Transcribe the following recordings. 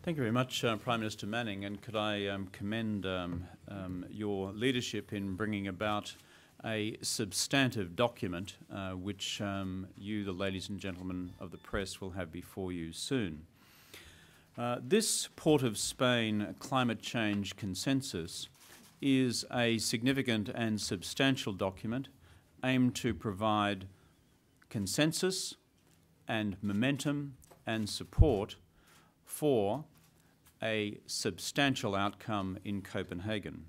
Thank you very much, Prime Minister Manning, and could I commend your leadership in bringing about a substantive document which you, the ladies and gentlemen of the press, will have before you soon. This Port of Spain climate change consensus is a significant and substantial document aimed to provide consensus and momentum and support for a substantial outcome in Copenhagen.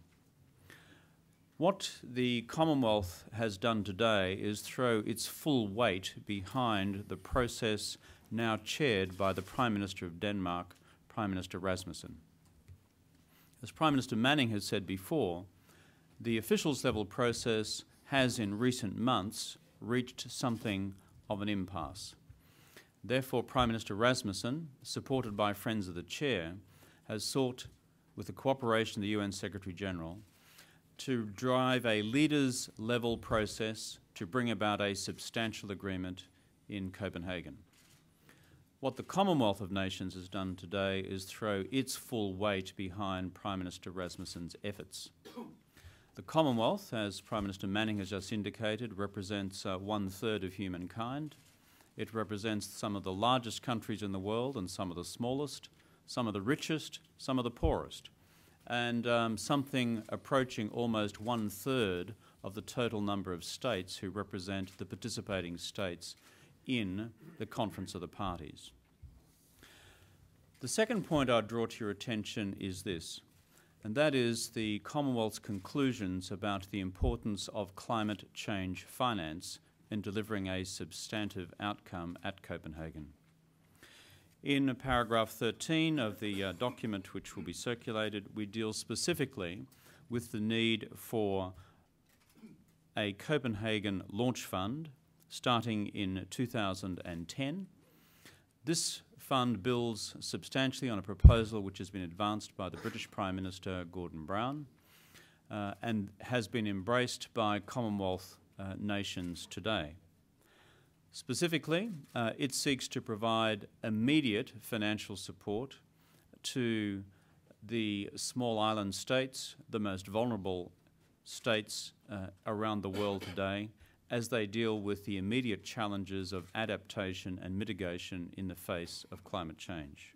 What the Commonwealth has done today is throw its full weight behind the process now chaired by the Prime Minister of Denmark, Prime Minister Rasmussen. As Prime Minister Manning has said before, the officials level process has in recent months reached something of an impasse. Therefore, Prime Minister Rasmussen, supported by friends of the Chair, has sought, with the cooperation of the UN Secretary-General, to drive a leaders-level process to bring about a substantial agreement in Copenhagen. What the Commonwealth of Nations has done today is throw its full weight behind Prime Minister Rasmussen's efforts. The Commonwealth, as Prime Minister Manning has just indicated, represents 1/3 of humankind. It represents some of the largest countries in the world and some of the smallest, some of the richest, some of the poorest, and something approaching almost 1/3 of the total number of states who represent the participating states in the Conference of the Parties. The second point I'd draw to your attention is this, and that is the Commonwealth's conclusions about the importance of climate change finance in delivering a substantive outcome at Copenhagen. In paragraph 13 of the document which will be circulated, we deal specifically with the need for a Copenhagen launch fund starting in 2010. This fund builds substantially on a proposal which has been advanced by the British Prime Minister Gordon Brown and has been embraced by Commonwealth nations today. Specifically, it seeks to provide immediate financial support to the small island states, the most vulnerable states around the world today, as they deal with the immediate challenges of adaptation and mitigation in the face of climate change.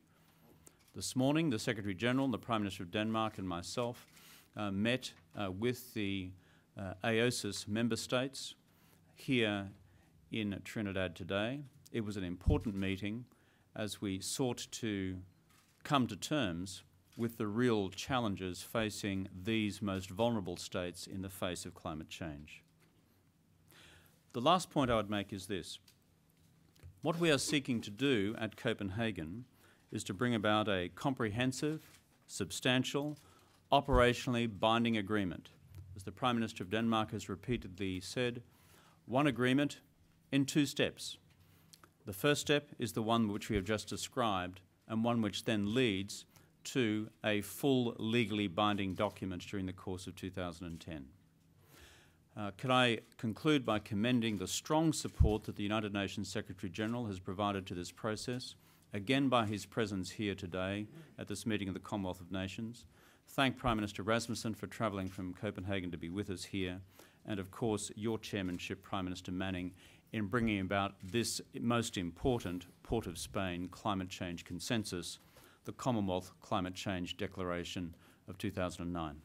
This morning, the Secretary-General, the Prime Minister of Denmark and myself met with the AOSIS member states here in Trinidad today. It was an important meeting as we sought to come to terms with the real challenges facing these most vulnerable states in the face of climate change. The last point I would make is this. What we are seeking to do at Copenhagen is to bring about a comprehensive, substantial, operationally binding agreement. As the Prime Minister of Denmark has repeatedly said, one agreement in 2 steps. The first step is the one which we have just described, and one which then leads to a full legally binding document during the course of 2010. Can I conclude by commending the strong support that the United Nations Secretary-General has provided to this process, again by his presence here today at this meeting of the Commonwealth of Nations. Thank Prime Minister Rasmussen for travelling from Copenhagen to be with us here, and of course your chairmanship, Prime Minister Manning, in bringing about this most important Port of Spain climate change consensus, the Commonwealth Climate Change Declaration of 2009.